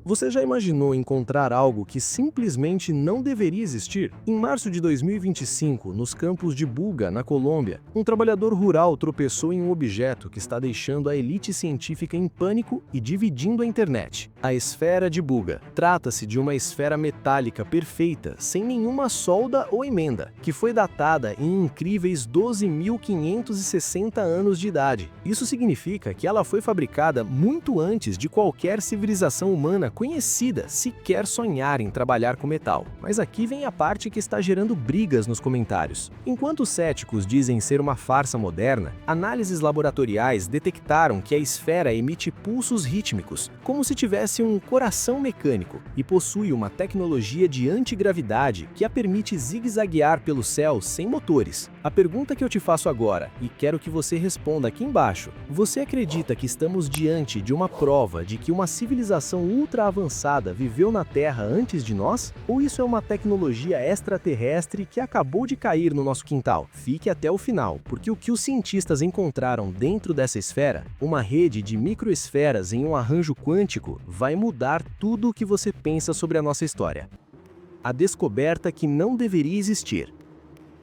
Você já imaginou encontrar algo que simplesmente não deveria existir? Em março de 2025, nos campos de Buga, na Colômbia, um trabalhador rural tropeçou em um objeto que está deixando a elite científica em pânico e dividindo a internet. A esfera de Buga. Trata-se de uma esfera metálica perfeita, sem nenhuma solda ou emenda, que foi datada em incríveis 12.560 anos de idade. Isso significa que ela foi fabricada muito antes de qualquer civilização humana conhecida sequer sonhar em trabalhar com metal. Mas aqui vem a parte que está gerando brigas nos comentários. Enquanto os céticos dizem ser uma farsa moderna, análises laboratoriais detectaram que a esfera emite pulsos rítmicos, como se tivesse um coração mecânico, e possui uma tecnologia de antigravidade que a permite zigue-zaguear pelo céu sem motores. A pergunta que eu te faço agora, e quero que você responda aqui embaixo: você acredita que estamos diante de uma prova de que uma civilização ultra avançada viveu na Terra antes de nós? Ou isso é uma tecnologia extraterrestre que acabou de cair no nosso quintal? Fique até o final, porque o que os cientistas encontraram dentro dessa esfera, uma rede de microesferas em um arranjo quântico, vai mudar tudo o que você pensa sobre a nossa história. A descoberta que não deveria existir.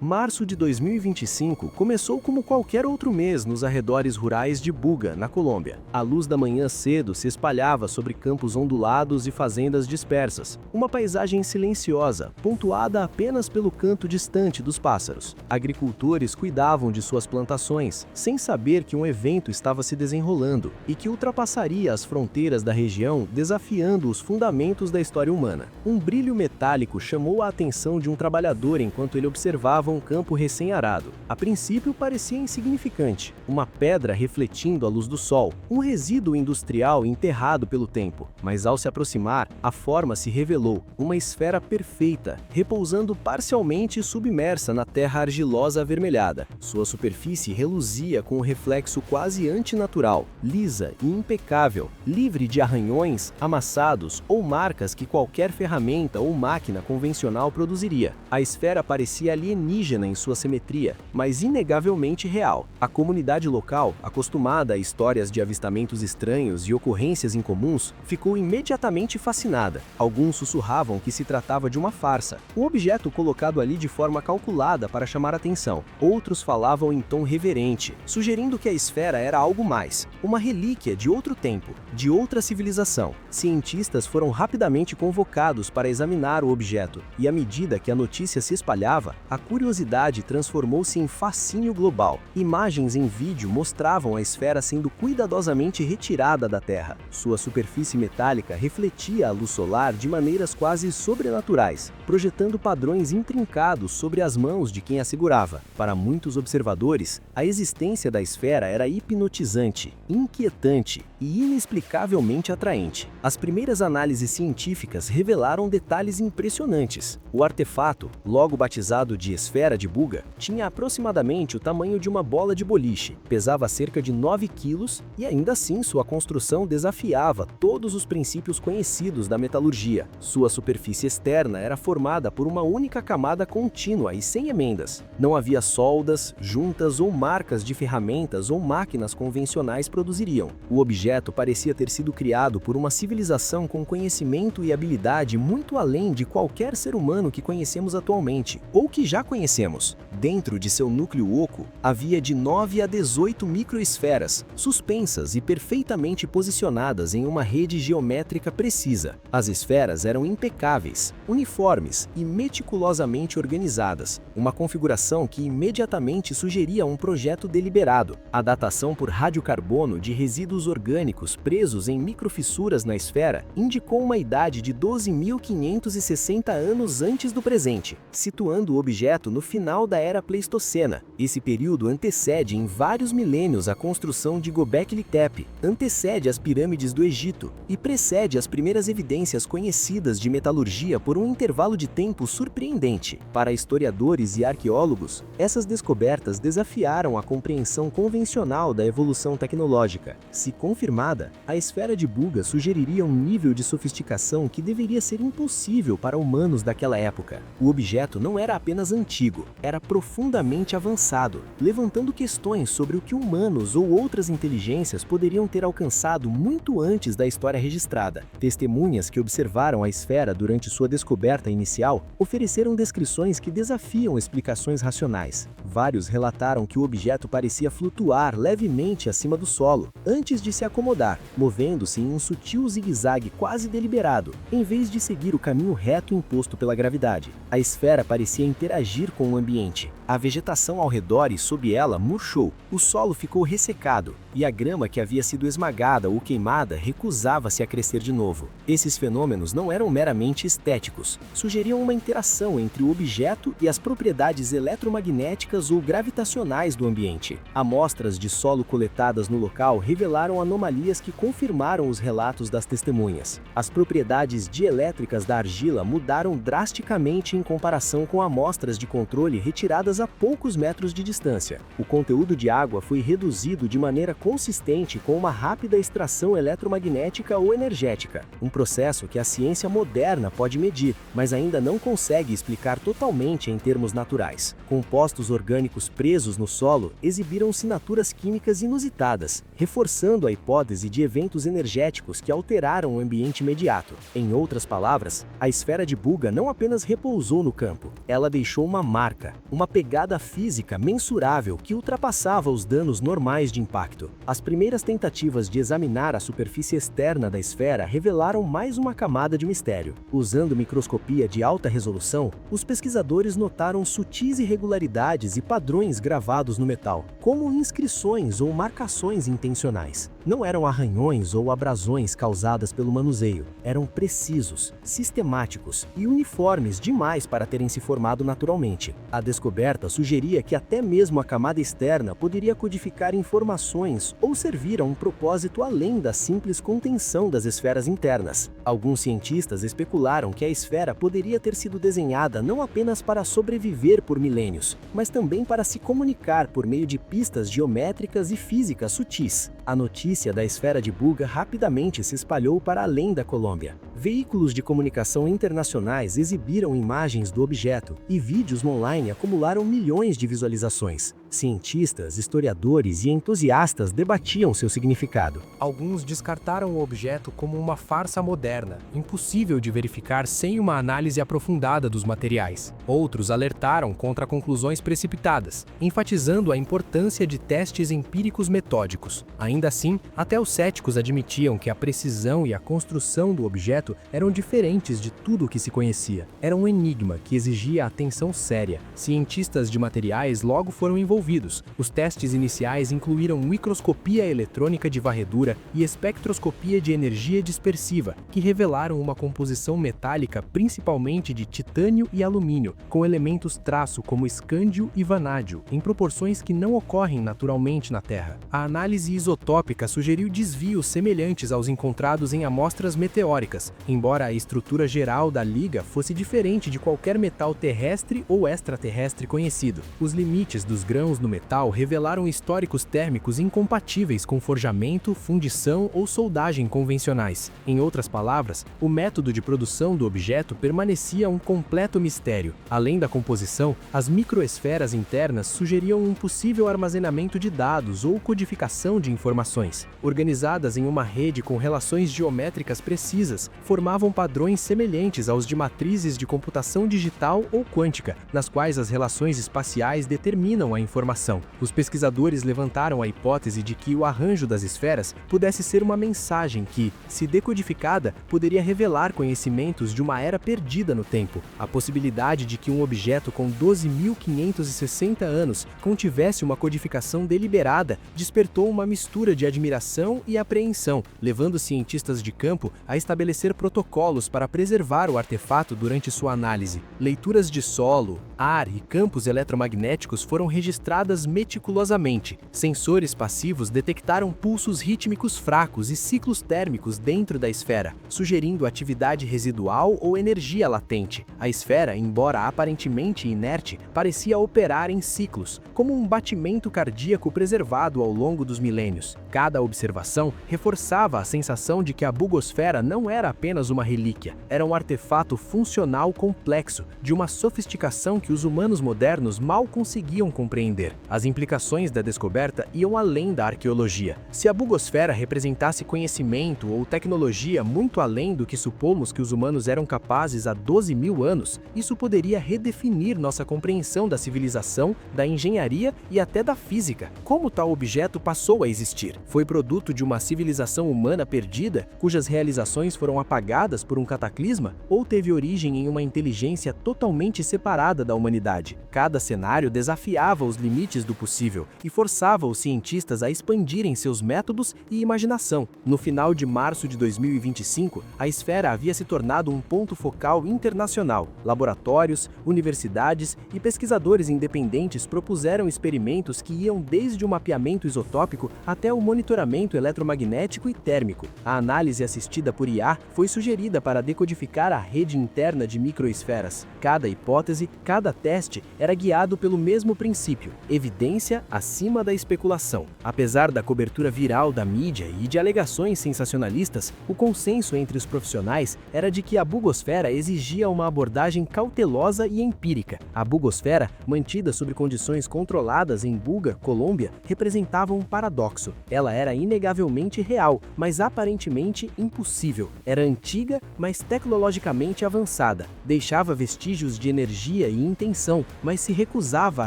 Março de 2025 começou como qualquer outro mês nos arredores rurais de Buga, na Colômbia. A luz da manhã cedo se espalhava sobre campos ondulados e fazendas dispersas, uma paisagem silenciosa, pontuada apenas pelo canto distante dos pássaros. Agricultores cuidavam de suas plantações, sem saber que um evento estava se desenrolando e que ultrapassaria as fronteiras da região, desafiando os fundamentos da história humana. Um brilho metálico chamou a atenção de um trabalhador enquanto ele observava um campo recém-arado. A princípio parecia insignificante, uma pedra refletindo a luz do sol, um resíduo industrial enterrado pelo tempo. Mas ao se aproximar, a forma se revelou, uma esfera perfeita, repousando parcialmente submersa na terra argilosa avermelhada. Sua superfície reluzia com um reflexo quase antinatural, lisa e impecável, livre de arranhões, amassados ou marcas que qualquer ferramenta ou máquina convencional produziria. A esfera parecia alienígena em sua simetria, mas inegavelmente real. A comunidade local, acostumada a histórias de avistamentos estranhos e ocorrências incomuns, ficou imediatamente fascinada. Alguns sussurravam que se tratava de uma farsa, um objeto colocado ali de forma calculada para chamar atenção. Outros falavam em tom reverente, sugerindo que a esfera era algo mais, uma relíquia de outro tempo, de outra civilização. Cientistas foram rapidamente convocados para examinar o objeto, e à medida que a notícia se espalhava, a curiosidade transformou-se em fascínio global. Imagens em vídeo mostravam a esfera sendo cuidadosamente retirada da Terra. Sua superfície metálica refletia a luz solar de maneiras quase sobrenaturais, projetando padrões intrincados sobre as mãos de quem a segurava. Para muitos observadores, a existência da esfera era hipnotizante, inquietante e inexplicavelmente atraente. As primeiras análises científicas revelaram detalhes impressionantes. O artefato, logo batizado de esfera de Buga, tinha aproximadamente o tamanho de uma bola de boliche, pesava cerca de 9 quilos e ainda assim sua construção desafiava todos os princípios conhecidos da metalurgia. Sua superfície externa era formada por uma única camada contínua e sem emendas. Não havia soldas, juntas ou marcas de ferramentas ou máquinas convencionais produziriam. O objeto parecia ter sido criado por uma civilização com conhecimento e habilidade muito além de qualquer ser humano que conhecemos atualmente, ou que já conhecemos. Dentro de seu núcleo oco, havia de 9 a 18 microesferas, suspensas e perfeitamente posicionadas em uma rede geométrica precisa. As esferas eram impecáveis, uniformes e meticulosamente organizadas, uma configuração que imediatamente sugeria um projeto deliberado. A datação por radiocarbono de resíduos orgânicos presos em microfissuras na esfera indicou uma idade de 12.560 anos antes do presente, situando o objeto no final da era Pleistocena. Esse período antecede em vários milênios a construção de Göbekli Tepe, antecede as pirâmides do Egito e precede as primeiras evidências conhecidas de metalurgia por um intervalo de tempo surpreendente. Para historiadores e arqueólogos, essas descobertas desafiaram a compreensão convencional da evolução tecnológica. Se confirmaram confirmada, a esfera de Buga sugeriria um nível de sofisticação que deveria ser impossível para humanos daquela época. O objeto não era apenas antigo, era profundamente avançado, levantando questões sobre o que humanos ou outras inteligências poderiam ter alcançado muito antes da história registrada. Testemunhas que observaram a esfera durante sua descoberta inicial ofereceram descrições que desafiam explicações racionais. Vários relataram que o objeto parecia flutuar levemente acima do solo, antes de se acomodar, movendo-se em um sutil zigue-zague quase deliberado, em vez de seguir o caminho reto imposto pela gravidade. A esfera parecia interagir com o ambiente. A vegetação ao redor e sob ela murchou, o solo ficou ressecado, e a grama que havia sido esmagada ou queimada recusava-se a crescer de novo. Esses fenômenos não eram meramente estéticos, sugeriam uma interação entre o objeto e as propriedades eletromagnéticas ou gravitacionais do ambiente. Amostras de solo coletadas no local revelaram anomalias que confirmaram os relatos das testemunhas. As propriedades dielétricas da argila mudaram drasticamente em comparação com amostras de controle retiradas a poucos metros de distância. O conteúdo de água foi reduzido de maneira consistente com uma rápida extração eletromagnética ou energética, um processo que a ciência moderna pode medir, mas ainda não consegue explicar totalmente em termos naturais. Compostos orgânicos presos no solo exibiram assinaturas químicas inusitadas, reforçando a hipótese de eventos energéticos que alteraram o ambiente imediato. Em outras palavras, a esfera de Buga não apenas repousou no campo, ela deixou uma marca, uma pegada física mensurável que ultrapassava os danos normais de impacto. As primeiras tentativas de examinar a superfície externa da esfera revelaram mais uma camada de mistério. Usando microscopia de alta resolução, os pesquisadores notaram sutis irregularidades e padrões gravados no metal, como inscrições ou marcações intencionais. Não eram arranhões ou abrasões causadas pelo manuseio, eram precisos, sistemáticos e uniformes demais para terem se formado naturalmente. A descoberta sugeria que até mesmo a camada externa poderia codificar informações ou servir a um propósito além da simples contenção das esferas internas. Alguns cientistas especularam que a esfera poderia ter sido desenhada não apenas para sobreviver por milênios, mas também para se comunicar por meio de pistas geométricas e físicas sutis. A notícia da esfera de Buga rapidamente se espalhou para além da Colômbia. Veículos de comunicação internacionais exibiram imagens do objeto e vídeos online acumularam milhões de visualizações. Cientistas, historiadores e entusiastas debatiam seu significado. Alguns descartaram o objeto como uma farsa moderna, impossível de verificar sem uma análise aprofundada dos materiais. Outros alertaram contra conclusões precipitadas, enfatizando a importância de testes empíricos metódicos. Ainda assim, até os céticos admitiam que a precisão e a construção do objeto eram diferentes de tudo o que se conhecia. Era um enigma que exigia atenção séria. Cientistas de materiais logo foram envolvidos. Os testes iniciais incluíram microscopia eletrônica de varredura e espectroscopia de energia dispersiva, que revelaram uma composição metálica principalmente de titânio e alumínio, com elementos traço como escândio e vanádio, em proporções que não ocorrem naturalmente na Terra. A análise isotópica sugeriu desvios semelhantes aos encontrados em amostras meteóricas, embora a estrutura geral da liga fosse diferente de qualquer metal terrestre ou extraterrestre conhecido. Os limites dos grãos no metal revelaram históricos térmicos incompatíveis com forjamento, fundição ou soldagem convencionais. Em outras palavras, o método de produção do objeto permanecia um completo mistério. Além da composição, as microesferas internas sugeriam um possível armazenamento de dados ou codificação de informações. Organizadas em uma rede com relações geométricas precisas, formavam padrões semelhantes aos de matrizes de computação digital ou quântica, nas quais as relações espaciais determinam a informação. Os pesquisadores levantaram a hipótese de que o arranjo das esferas pudesse ser uma mensagem que, se decodificada, poderia revelar conhecimentos de uma era perdida no tempo. A possibilidade de que um objeto com 12.560 anos contivesse uma codificação deliberada despertou uma mistura de admiração e apreensão, levando cientistas de campo a estabelecer protocolos para preservar o artefato durante sua análise. Leituras de solo, ar e campos eletromagnéticos foram registradas meticulosamente. Sensores passivos detectaram pulsos rítmicos fracos e ciclos térmicos dentro da esfera, sugerindo atividade residual ou energia latente. A esfera, embora aparentemente inerte, parecia operar em ciclos, como um batimento cardíaco preservado ao longo dos milênios. Cada observação reforçava a sensação de que a bugosfera não era apenas uma relíquia, era um artefato funcional complexo, de uma sofisticação que os humanos modernos mal conseguiam compreender. As implicações da descoberta iam além da arqueologia. Se a bugosfera representasse conhecimento ou tecnologia muito além do que supomos que os humanos eram capazes há 12 mil anos, isso poderia redefinir nossa compreensão da civilização, da engenharia e até da física. Como tal objeto passou a existir? Foi produto de uma civilização humana perdida, cujas realizações foram apagadas por um cataclisma? Ou teve origem em uma inteligência totalmente separada da humanidade? Cada cenário desafiava os limites do possível e forçava os cientistas a expandirem seus métodos e imaginação. No final de março de 2025, a esfera havia se tornado um ponto focal internacional. Laboratórios, universidades e pesquisadores independentes propuseram experimentos que iam desde o mapeamento isotópico até o monitoramento eletromagnético e térmico. A análise assistida por IA foi sugerida para decodificar a rede interna de microesferas. Cada hipótese, cada teste era guiado pelo mesmo princípio: evidência acima da especulação. Apesar da cobertura viral da mídia e de alegações sensacionalistas, o consenso entre os profissionais era de que a bugosfera exigia uma abordagem cautelosa e empírica. A bugosfera, mantida sob condições controladas em Buga, Colômbia, representava um paradoxo. Ela era inegavelmente real, mas aparentemente impossível. Era antiga, mas tecnologicamente avançada. Deixava vestígios de energia e intenção, mas se recusava a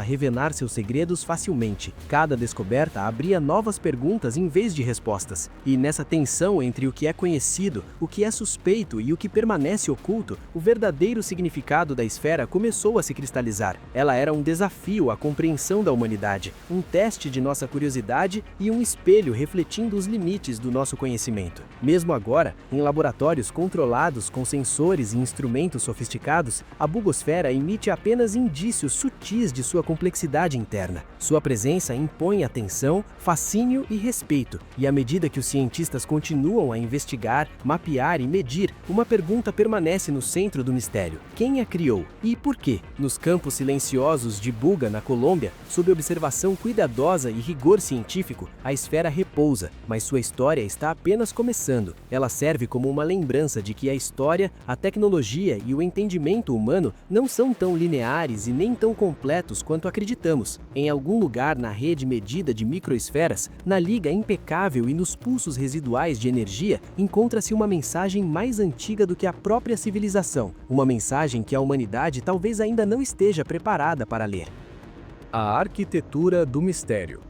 revelar seus segredos facilmente. Cada descoberta abria novas perguntas em vez de respostas. E nessa tensão entre o que é conhecido, o que é suspeito e o que permanece oculto, o verdadeiro significado da esfera começou a se cristalizar. Ela era um desafio à compreensão da humanidade, um teste de nossa curiosidade e um espelho refletindo os limites do nosso conhecimento. Mesmo agora, em laboratórios controlados com sensores e instrumentos sofisticados, a bugosfera emite apenas indícios sutis de sua complexidade interna. Sua presença impõe atenção, fascínio e respeito, e à medida que os cientistas continuam a investigar, mapear e medir, uma pergunta permanece no centro do mistério: quem a criou e por quê? Nos campos silenciosos de Buga, na Colômbia, sob observação cuidadosa e rigor científico, a esfera repousa, mas sua história está apenas começando. Ela serve como uma lembrança de que a história, a tecnologia e o entendimento humano não são tão lineares e nem tão completos quanto acreditamos. Em algum lugar na rede medida de microesferas, na liga impecável e nos pulsos residuais de energia, encontra-se uma mensagem mais antiga do que a própria civilização, uma mensagem que a humanidade talvez ainda não esteja preparada para ler. A arquitetura do mistério.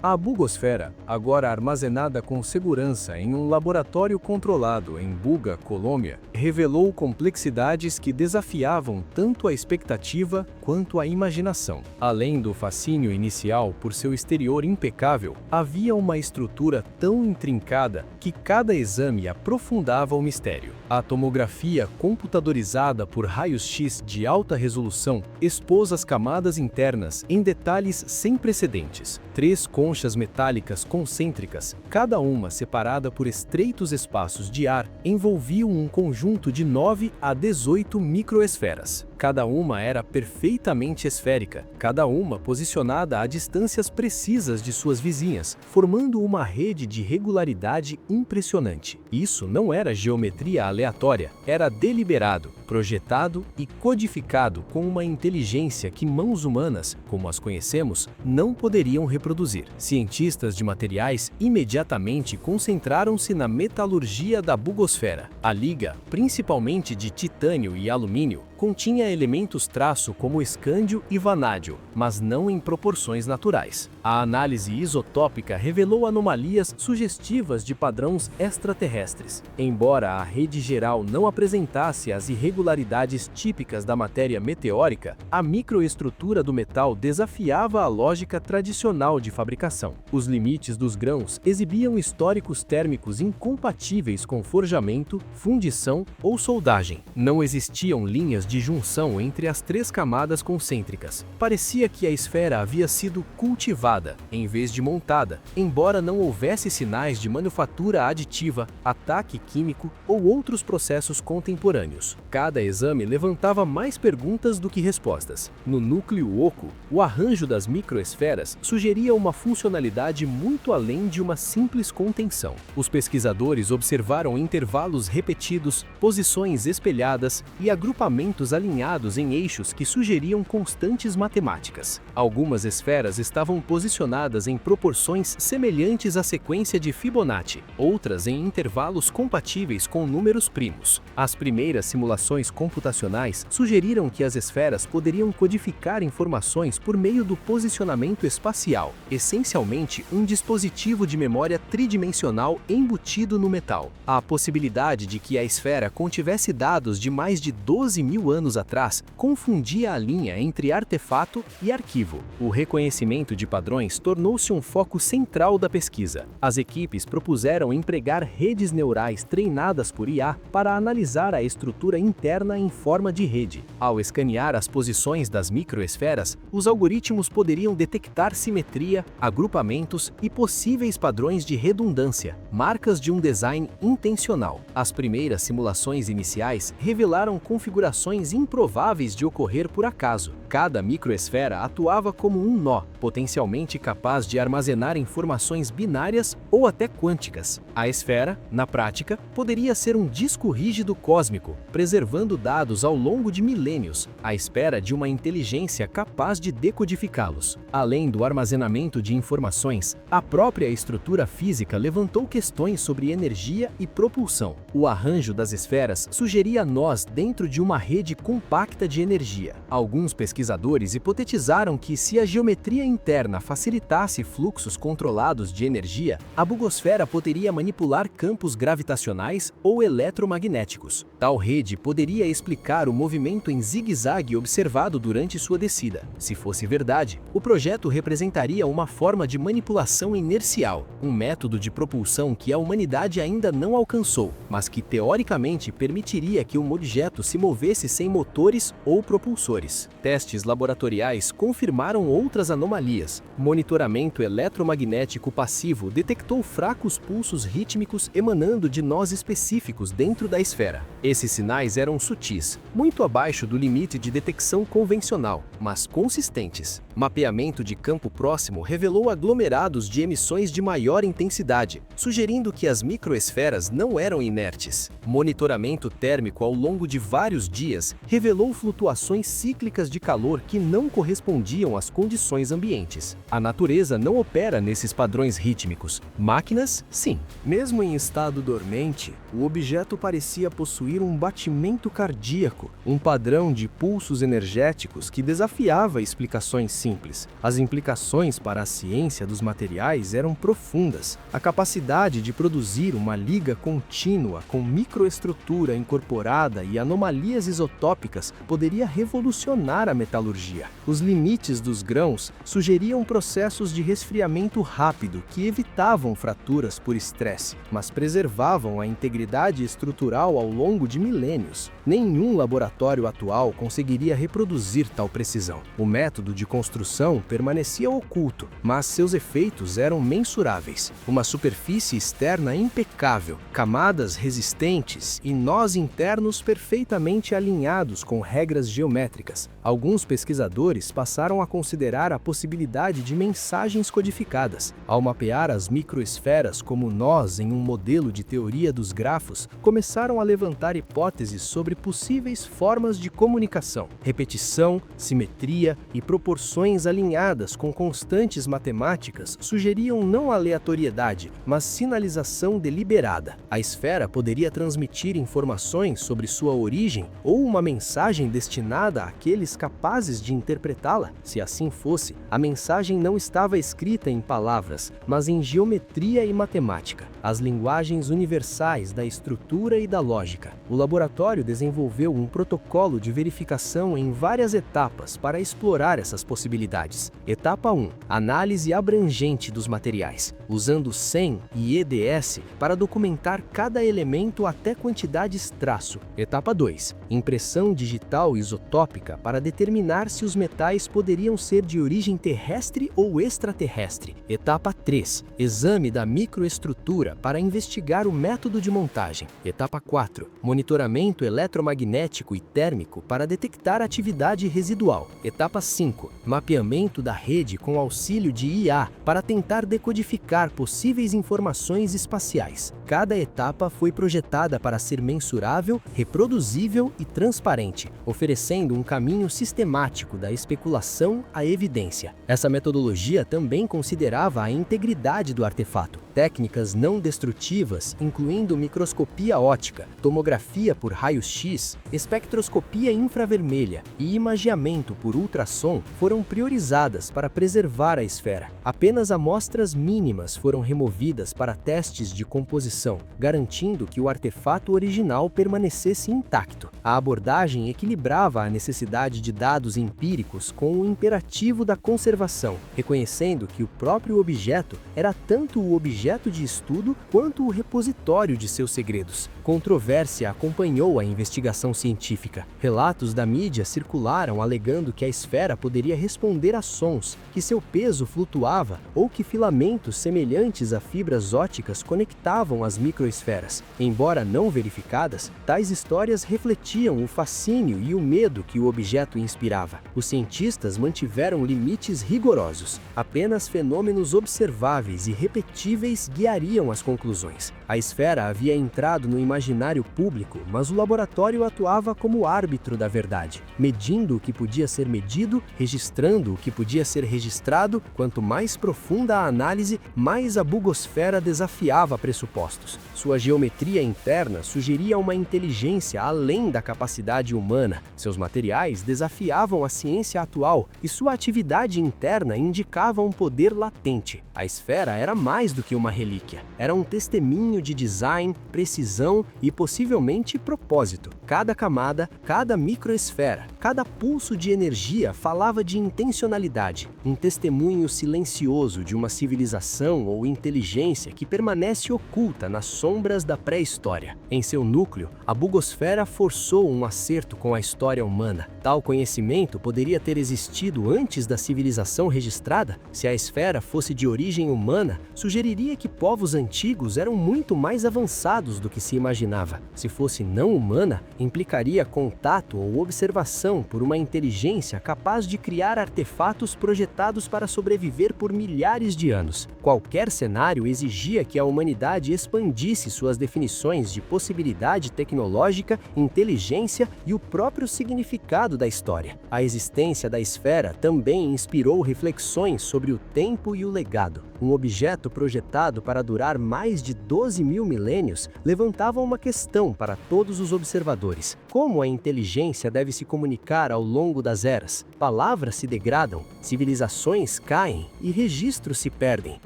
A bugosfera, agora armazenada com segurança em um laboratório controlado em Buga, Colômbia, revelou complexidades que desafiavam tanto a expectativa quanto a imaginação. Além do fascínio inicial por seu exterior impecável, havia uma estrutura tão intrincada que cada exame aprofundava o mistério. A tomografia computadorizada por raios-x de alta resolução expôs as camadas internas em detalhes sem precedentes. 3 conchas metálicas concêntricas, cada uma separada por estreitos espaços de ar, envolviam um conjunto de 9 a 18 microesferas. Cada uma era perfeitamente esférica, cada uma posicionada a distâncias precisas de suas vizinhas, formando uma rede de regularidade impressionante. Isso não era geometria aleatória, era deliberado, projetado e codificado com uma inteligência que mãos humanas, como as conhecemos, não poderiam reproduzir. Cientistas de materiais imediatamente concentraram-se na metalurgia da bugosfera. A liga, principalmente de titânio e alumínio, continha elementos traço como escândio e vanádio, mas não em proporções naturais. A análise isotópica revelou anomalias sugestivas de padrões extraterrestres. Embora a rede geral não apresentasse as irregularidades típicas da matéria meteórica, a microestrutura do metal desafiava a lógica tradicional de fabricação. Os limites dos grãos exibiam históricos térmicos incompatíveis com forjamento, fundição ou soldagem. Não existiam linhas de junção entre as três camadas concêntricas. Parecia que a esfera havia sido cultivada, em vez de montada, embora não houvesse sinais de manufatura aditiva, ataque químico ou outros processos contemporâneos. Cada exame levantava mais perguntas do que respostas. No núcleo oco, o arranjo das microesferas sugeria uma funcionalidade muito além de uma simples contenção. Os pesquisadores observaram intervalos repetidos, posições espelhadas e agrupamentos alinhados em eixos que sugeriam constantes matemáticas. Algumas esferas estavam posicionadas em proporções semelhantes à sequência de Fibonacci, outras em intervalos compatíveis com números primos. As primeiras simulações computacionais sugeriram que as esferas poderiam codificar informações por meio do posicionamento espacial, essencialmente um dispositivo de memória tridimensional embutido no metal. A possibilidade de que a esfera contivesse dados de mais de 12.000 anos atrás confundia a linha entre artefato e arquivo. O reconhecimento de padrões tornou-se um foco central da pesquisa. As equipes propuseram empregar redes neurais treinadas por IA para analisar a estrutura interna em forma de rede. Ao escanear as posições das microesferas, os algoritmos poderiam detectar simetria, agrupamentos e possíveis padrões de redundância, marcas de um design intencional. As primeiras simulações iniciais revelaram configurações improváveis de ocorrer por acaso. Cada microesfera atuava como um nó, potencialmente capaz de armazenar informações binárias ou até quânticas. A esfera, na prática, poderia ser um disco rígido cósmico, preservando dados ao longo de milênios, à espera de uma inteligência capaz de decodificá-los. Além do armazenamento de informações, a própria estrutura física levantou questões sobre energia e propulsão. O arranjo das esferas sugeria nós dentro de uma rede compacta de energia. Alguns pesquisadores hipotetizaram que, se a geometria interna facilitasse fluxos controlados de energia, a bugosfera poderia manipular campos gravitacionais ou eletromagnéticos. Tal rede poderia explicar o movimento em zigue-zague observado durante sua descida. Se fosse verdade, o projeto representaria uma forma de manipulação inercial, um método de propulsão que a humanidade ainda não alcançou, mas que teoricamente permitiria que um objeto se movesse sem motores ou propulsores. Testes laboratoriais confirmaram outras anomalias. Monitoramento eletromagnético passivo detectou fracos pulsos rítmicos emanando de nós específicos dentro da esfera. Esses sinais eram sutis, muito abaixo do limite de detecção convencional, mas consistentes. Mapeamento de campo próximo revelou aglomerados de emissões de maior intensidade, sugerindo que as microesferas não eram inertes. Monitoramento térmico ao longo de vários dias revelou flutuações cíclicas de calor que não correspondiam às condições ambientes. A natureza não opera nesses padrões rítmicos. Máquinas, sim. Mesmo em estado dormente, o objeto parecia possuir um batimento cardíaco, um padrão de pulsos energéticos que desafiava explicações simples. As implicações para a ciência dos materiais eram profundas. A capacidade de produzir uma liga contínua com microestrutura incorporada e anomalias isotópicas poderia revolucionar a metalurgia. Os limites dos grãos sugeriam processos de resfriamento rápido que evitavam fraturas por estresse, mas preservavam a integridade estrutural ao longo de milênios. Nenhum laboratório atual conseguiria reproduzir tal precisão. O método de construção permanecia oculto, mas seus efeitos eram mensuráveis. Uma superfície externa impecável, camadas resistentes e nós internos perfeitamente alinhados com regras geométricas. Alguns pesquisadores passaram a considerar a possibilidade de mensagens codificadas. Ao mapear as microesferas como nós em um modelo de teoria dos grafos, começaram a levantar hipóteses sobre possíveis formas de comunicação, repetição, simetria e proporções alinhadas com constantes matemáticas sugeriam não aleatoriedade, mas sinalização deliberada. A esfera poderia transmitir informações sobre sua origem ou uma mensagem destinada àqueles capazes de interpretá-la. Se assim fosse, a mensagem não estava escrita em palavras, mas em geometria e matemática, as linguagens universais da estrutura e da lógica. O laboratório desenvolveu um protocolo de verificação em várias etapas para explorar essas possibilidades. Etapa 1. Análise abrangente dos materiais, usando SEM e EDS para documentar cada elemento até quantidades traço. Etapa 2. Impressão digital isotópica para determinar se os metais poderiam ser de origem terrestre ou extraterrestre. Etapa 3. Exame da microestrutura para investigar o método de montagem. Etapa 4. Monitoramento eletromagnético e térmico para detectar atividade residual. Etapa 5. Mapeamento da rede com auxílio de IA para tentar decodificar possíveis informações espaciais. Cada etapa foi projetada para ser mensurável, reproduzível e transparente, oferecendo um caminho sistemático da especulação à evidência. Essa metodologia também considerava a integridade do artefato. Técnicas não destrutivas, incluindo microscopia óptica, tomografia por raio-x, espectroscopia infravermelha e imageamento por ultrassom, foram priorizadas para preservar a esfera. Apenas amostras mínimas foram removidas para testes de composição, garantindo que o artefato original permanecesse intacto. A abordagem equilibrava a necessidade de dados empíricos com o imperativo da conservação, reconhecendo que o próprio objeto era tanto o objeto de estudo quanto o repositório de seus segredos. Controvérsia acompanhou a investigação científica. Relatos da mídia circularam alegando que a esfera poderia responder a sons, que seu peso flutuava ou que filamentos semelhantes a fibras ópticas conectavam as microesferas. Embora não verificadas, tais histórias refletiam o fascínio e o medo que o objeto inspirava. Os cientistas mantiveram limites rigorosos. Apenas fenômenos observáveis e repetíveis guiariam as conclusões. A esfera havia entrado no imaginário público, mas o laboratório atuava como árbitro da verdade, medindo o que podia ser medido, registrando o que podia ser registrado. Quanto mais profunda a análise, mais a bugosfera desafiava pressupostos. Sua geometria interna sugeria uma inteligência além da capacidade humana. Seus materiais desafiavam a ciência atual e sua atividade interna indicava um poder latente. A esfera era mais do que uma relíquia. Era um testemunho de design, precisão e possivelmente propósito. Cada camada, cada microesfera, cada pulso de energia falava de intencionalidade, um testemunho silencioso de uma civilização ou inteligência que permanece oculta nas sombras da pré-história. Em seu núcleo, a bugosfera forçou um acerto com a história humana. Tal conhecimento poderia ter existido antes da civilização registrada? Se a esfera fosse de origem humana, sugeriria que povos antigos eram muito mais avançados do que se imaginava. Se fosse não humana, implicaria contato ou observação por uma inteligência capaz de criar artefatos projetados para sobreviver por milhares de anos. Qualquer cenário exigia que a humanidade expandisse suas definições de possibilidade tecnológica, inteligência e o próprio significado da história. A existência da esfera também inspirou reflexões sobre o tempo e o legado. Um objeto projetado para durar mais de 12.000 milênios levantava uma questão para todos os observadores: como a inteligência deve se comunicar ao longo das eras? Palavras se degradam, civilizações caem e registros se perdem.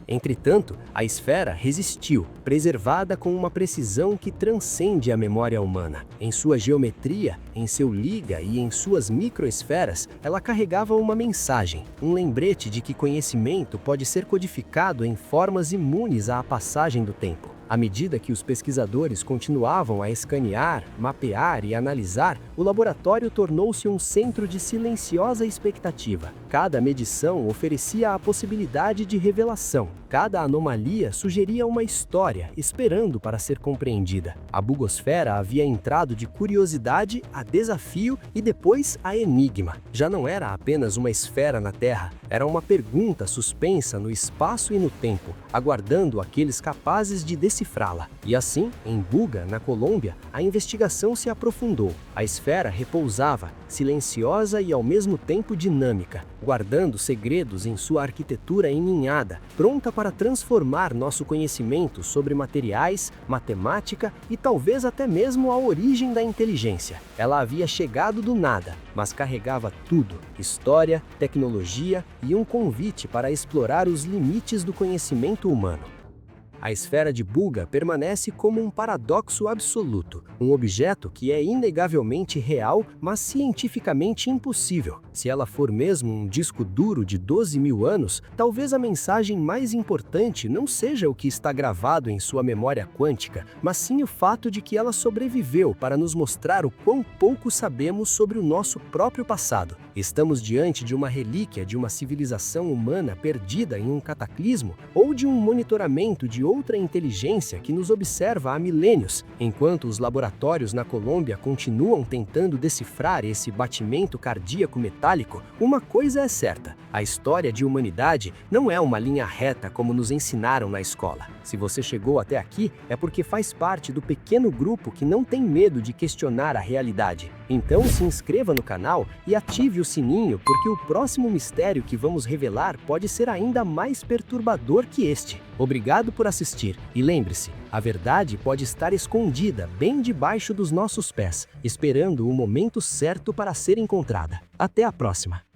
Entretanto, a esfera resistiu, preservada com uma precisão que transcende a memória humana. Em sua geometria, em seu liga e em suas microesferas, ela carregava uma mensagem, um lembrete de que conhecimento pode ser codificado em formas imunes à passagem do tempo. À medida que os pesquisadores continuavam a escanear, mapear e analisar, o laboratório tornou-se um centro de silenciosa expectativa. Cada medição oferecia a possibilidade de revelação. Cada anomalia sugeria uma história, esperando para ser compreendida. A bugosfera havia entrado de curiosidade a desafio e depois a enigma. Já não era apenas uma esfera na Terra, era uma pergunta suspensa no espaço e no tempo, aguardando aqueles capazes de decifrá-la. E assim, em Buga, na Colômbia, a investigação se aprofundou. A esfera repousava, silenciosa e ao mesmo tempo dinâmica, guardando segredos em sua arquitetura eninhada, pronta para para transformar nosso conhecimento sobre materiais, matemática e talvez até mesmo a origem da inteligência. Ela havia chegado do nada, mas carregava tudo: história, tecnologia e um convite para explorar os limites do conhecimento humano. A esfera de Buga permanece como um paradoxo absoluto, um objeto que é inegavelmente real, mas cientificamente impossível. Se ela for mesmo um disco duro de 12.000 anos, talvez a mensagem mais importante não seja o que está gravado em sua memória quântica, mas sim o fato de que ela sobreviveu para nos mostrar o quão pouco sabemos sobre o nosso próprio passado. Estamos diante de uma relíquia de uma civilização humana perdida em um cataclismo ou de um monitoramento de outra inteligência que nos observa há milênios, enquanto os laboratórios na Colômbia continuam tentando decifrar esse batimento cardíaco metálico. Uma coisa é certa: a história de humanidade não é uma linha reta como nos ensinaram na escola. Se você chegou até aqui, é porque faz parte do pequeno grupo que não tem medo de questionar a realidade. Então se inscreva no canal e ative o sininho, porque o próximo mistério que vamos revelar pode ser ainda mais perturbador que este. Obrigado por assistir e lembre-se, a verdade pode estar escondida bem debaixo dos nossos pés, esperando o momento certo para ser encontrada. Até a próxima!